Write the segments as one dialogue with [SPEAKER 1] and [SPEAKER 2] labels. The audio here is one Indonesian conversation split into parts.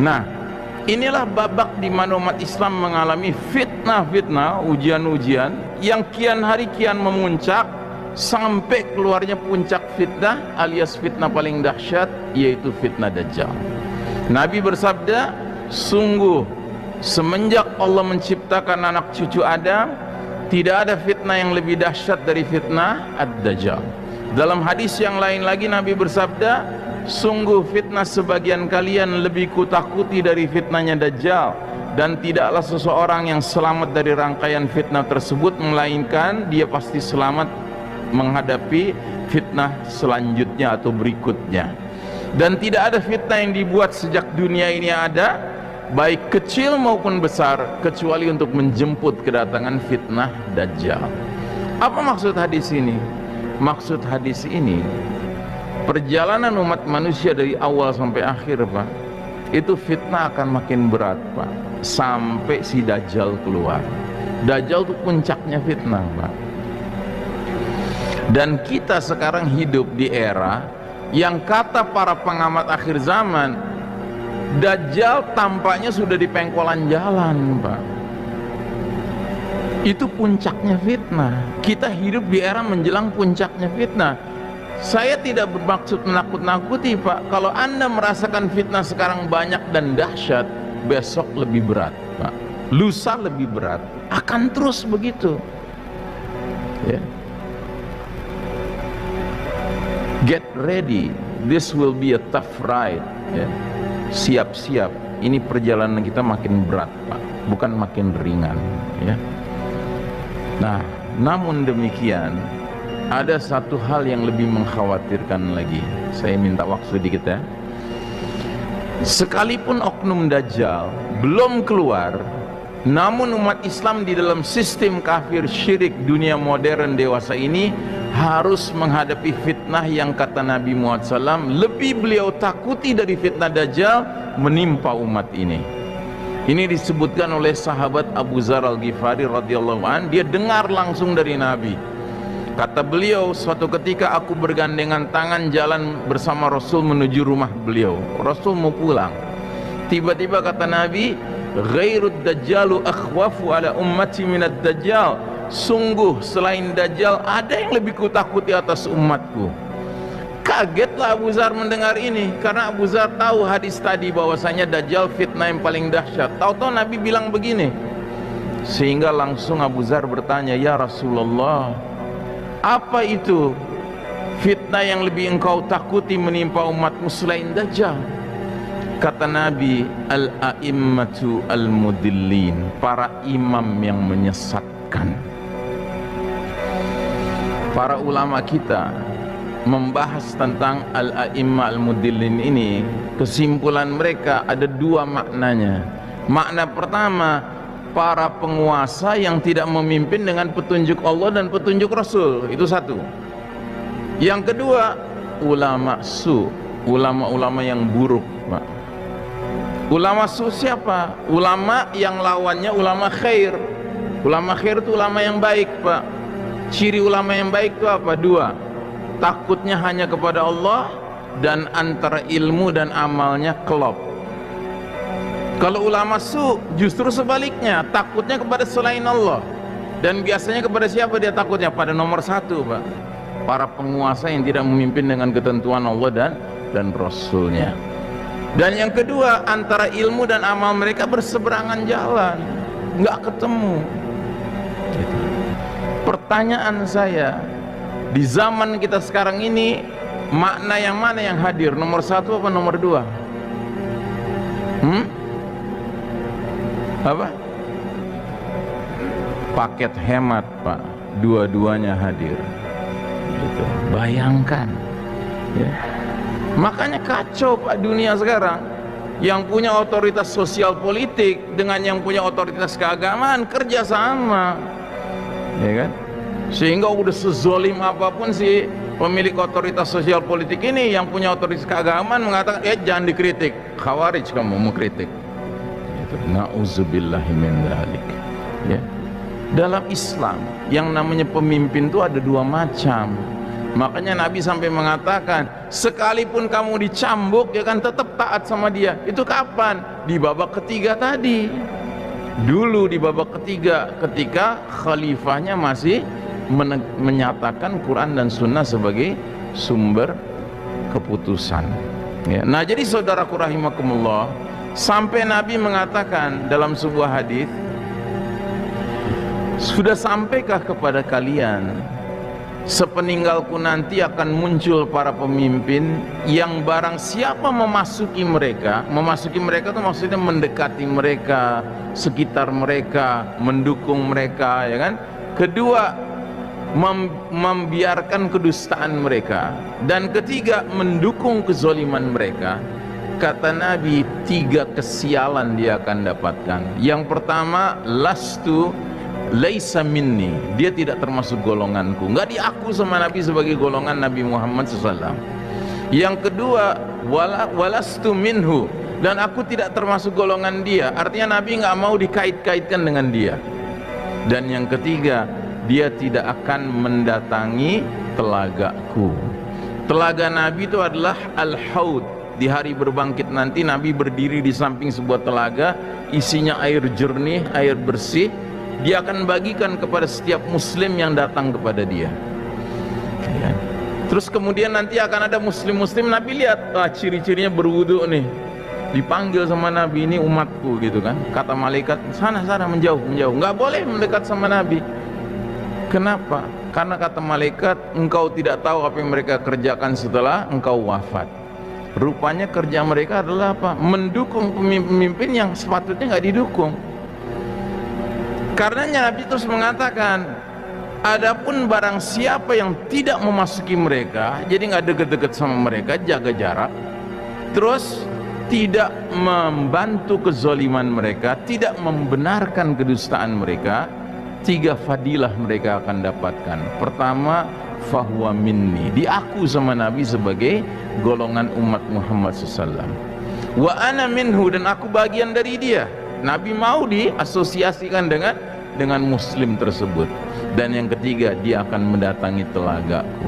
[SPEAKER 1] Nah, inilah babak di mana umat Islam mengalami fitnah-fitnah, ujian-ujian yang kian hari kian memuncak sampai keluarnya puncak fitnah alias fitnah paling dahsyat, yaitu fitnah Dajjal. Nabi bersabda, sungguh semenjak Allah menciptakan anak cucu Adam, tidak ada fitnah yang lebih dahsyat dari fitnah Ad-Dajjal. Dalam hadis yang lain lagi Nabi bersabda, sungguh fitnah sebagian kalian lebih kutakuti dari fitnahnya Dajjal, dan tidaklah seseorang yang selamat dari rangkaian fitnah tersebut melainkan dia pasti selamat menghadapi fitnah selanjutnya atau berikutnya. Dan tidak ada fitnah yang dibuat sejak dunia ini ada, baik kecil maupun besar, kecuali untuk menjemput kedatangan fitnah Dajjal. Apa maksud hadis ini? Maksud hadis ini, perjalanan umat manusia dari awal sampai akhir, Pak, itu fitnah akan makin berat, Pak, sampai si Dajjal keluar. Dajjal itu puncaknya fitnah, Pak. Dan kita sekarang hidup di era yang kata para pengamat akhir zaman, Dajjal tampaknya sudah di pengkolan jalan, Pak. Itu puncaknya fitnah. Kita hidup di era menjelang puncaknya fitnah. Saya tidak bermaksud menakut-nakuti, Pak. Kalau Anda merasakan fitnah sekarang banyak dan dahsyat, besok lebih berat, Pak. Lusa lebih berat. Akan terus begitu. Ya. Get ready. This will be a tough ride. Ya. Siap-siap. Ini perjalanan kita makin berat, Pak. Bukan makin ringan. Ya. Nah, namun demikian, ada satu hal yang lebih mengkhawatirkan lagi. Saya minta waktu dikit ya. Sekalipun oknum Dajjal belum keluar, namun umat Islam di dalam sistem kafir syirik dunia modern dewasa ini harus menghadapi fitnah yang kata Nabi Muhammad SAW lebih beliau takuti dari fitnah Dajjal menimpa umat ini. Ini disebutkan oleh sahabat Abu Dzar Al-Ghifari radhiyallahu an. Dia dengar langsung dari Nabi. Kata beliau, suatu ketika aku bergandengan tangan jalan bersama Rasul menuju rumah beliau. Rasul mau pulang. Tiba-tiba kata Nabi, ghairud dajjalu akhwafu ala ummati minad dajjal. Sungguh selain Dajjal ada yang lebih kutakuti atas umatku. Kagetlah Abu Dzar mendengar ini, karena Abu Dzar tahu hadis tadi bahwasanya Dajjal fitnah yang paling dahsyat. Tahu-tahu Nabi bilang begini, sehingga langsung Abu Dzar bertanya, ya Rasulullah, apa itu fitnah yang lebih engkau takuti menimpa umatmu selain Dajjal? Kata Nabi, al-a'immatu al-mudillin, para imam yang menyesatkan. Para ulama kita membahas tentang al-a'imma al-mudillin ini, kesimpulan mereka ada dua maknanya. Makna pertama, para penguasa yang tidak memimpin dengan petunjuk Allah dan petunjuk Rasul, itu satu. Yang kedua, ulama su, ulama-ulama yang buruk, Pak. Ulama su siapa? Ulama yang lawannya ulama khair. Ulama khair itu ulama yang baik, Pak. Ciri ulama yang baik itu apa? Dua, takutnya hanya kepada Allah, dan antara ilmu dan amalnya klop. Kalau ulama su justru sebaliknya, takutnya kepada selain Allah, dan biasanya kepada siapa dia takutnya? Pada nomor satu, Pak, para penguasa yang tidak memimpin dengan ketentuan Allah dan Rasulnya. Dan yang kedua, antara ilmu dan amal mereka berseberangan jalan, nggak ketemu. Gitu. Pertanyaan saya, di zaman kita sekarang ini, makna yang mana yang hadir? Nomor satu apa nomor dua? Apa? Paket hemat, Pak. Dua-duanya hadir. Gitu. Bayangkan, ya. Makanya kacau, Pak, dunia sekarang. Yang punya otoritas sosial politik dengan yang punya otoritas keagamaan kerja sama, ya kan? Sehingga udah sezolim apapun si pemilik otoritas sosial politik ini, yang punya otoritas keagamaan mengatakan, jangan dikritik, khawarij kamu mau kritik. Na'udzubillahi min dzalik. Ya. Dalam Islam yang namanya pemimpin itu ada dua macam. Makanya Nabi sampai mengatakan, sekalipun kamu dicambuk ya kan tetap taat sama dia. Itu kapan? Di babak ketiga tadi. Dulu di babak ketiga, ketika khalifahnya masih menyatakan Quran dan Sunnah sebagai sumber keputusan ya. Nah jadi saudaraku rahimakumullah, sampai Nabi mengatakan dalam sebuah hadis, sudah sampaikah kepada kalian sepeninggalku nanti akan muncul para pemimpin yang barang siapa memasuki mereka itu maksudnya mendekati mereka, sekitar mereka, mendukung mereka ya kan. Kedua, membiarkan kedustaan mereka, dan ketiga, mendukung kezaliman mereka. Kata Nabi, 3 kesialan dia akan dapatkan. Yang pertama, lastu laisa minni, dia tidak termasuk golonganku, nggak diaku sama Nabi sebagai golongan Nabi Muhammad SAW. Yang kedua, walastu minhu, dan aku tidak termasuk golongan dia, artinya Nabi nggak mau dikait-kaitkan dengan dia. Dan yang ketiga, dia tidak akan mendatangi telagaku. Telaga Nabi itu adalah Al-Haud. Di hari berbangkit nanti Nabi berdiri di samping sebuah telaga, isinya air jernih, air bersih. Dia akan bagikan kepada setiap muslim yang datang kepada dia ya. Terus kemudian nanti akan ada muslim-muslim, Nabi lihat, ciri-cirinya berwudu nih, dipanggil sama Nabi, ini umatku gitu kan. Kata malaikat, sana menjauh, nggak boleh mendekat sama Nabi. Kenapa? Karena kata malaikat, engkau tidak tahu apa yang mereka kerjakan setelah engkau wafat. Rupanya kerja mereka adalah apa? Mendukung pemimpin yang sepatutnya nggak didukung. Karenanya Nabi terus mengatakan, adapun barang siapa yang tidak memasuki mereka, jadi nggak deket-deket sama mereka, jaga jarak, terus tidak membantu kezaliman mereka, tidak membenarkan kedustaan mereka, 3 fadilah mereka akan dapatkan. Pertama, fahuwa minni, diaku sama Nabi sebagai golongan umat Muhammad SAW. Wa ana minhu, dan aku bagian dari dia. Nabi mau diasosiasikan dengan muslim tersebut. Dan yang ketiga, dia akan mendatangi telagaku.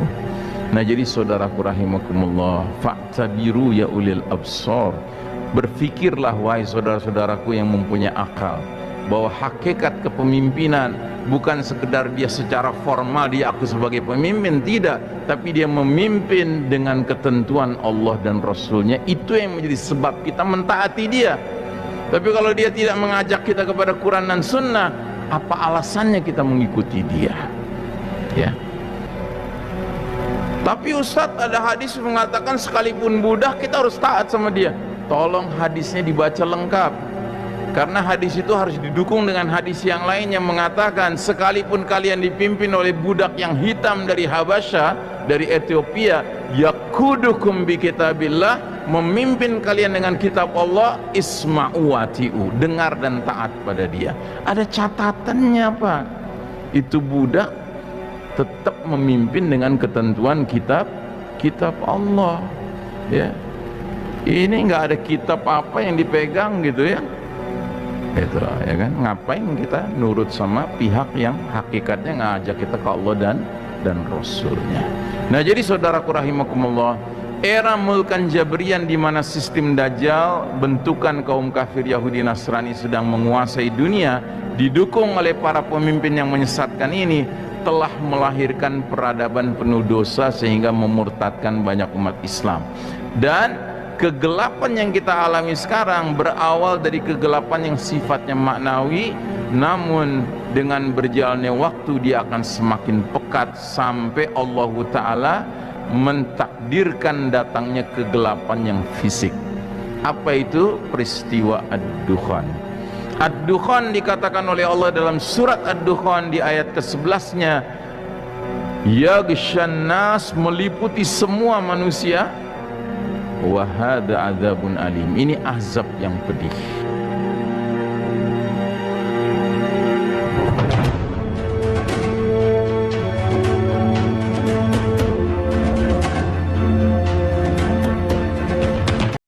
[SPEAKER 1] Nah jadi saudaraku rahimakumullah, fa'tabiru ya ulil absar, berfikirlah wahai saudara-saudaraku yang mempunyai akal, bahwa hakikat kepemimpinan bukan sekedar dia secara formal dia aku sebagai pemimpin, tidak, tapi dia memimpin dengan ketentuan Allah dan Rasulnya. Itu yang menjadi sebab kita mentaati dia. Tapi kalau dia tidak mengajak kita kepada Quran dan Sunnah, apa alasannya kita mengikuti dia ya. Tapi Ustadz, ada hadis mengatakan sekalipun budak kita harus taat sama dia. Tolong hadisnya dibaca lengkap, karena hadis itu harus didukung dengan hadis yang lain yang mengatakan sekalipun kalian dipimpin oleh budak yang hitam dari Habasyah, dari Ethiopia, yakudukum bi kitabillah, memimpin kalian dengan kitab Allah, isma'u wati'u, dengar dan taat pada dia. Ada catatannya Pak, itu budak tetap memimpin dengan ketentuan kitab Allah ya. Ini nggak ada kitab apa yang dipegang gitu ya. Itu ya kan, ngapain kita nurut sama pihak yang hakikatnya ngajak kita ke Allah dan Rasulnya. Nah jadi saudaraku rahimakumullah, era mulkan Jabrian di mana sistem Dajjal, bentukan kaum kafir Yahudi Nasrani sedang menguasai dunia, didukung oleh para pemimpin yang menyesatkan ini, telah melahirkan peradaban penuh dosa sehingga memurtadkan banyak umat Islam. Dan kegelapan yang kita alami sekarang berawal dari kegelapan yang sifatnya maknawi, namun dengan berjalannya waktu dia akan semakin pekat sampai Allah Ta'ala mentakdirkan datangnya kegelapan yang fisik. Apa itu? Peristiwa Ad-Dukhan. Ad-Dukhan dikatakan oleh Allah dalam surat Ad-Dukhan di ayat ke-11-nya, yaghshan nas, meliputi semua manusia, wa hadza adzabun alim, ini azab yang pedih.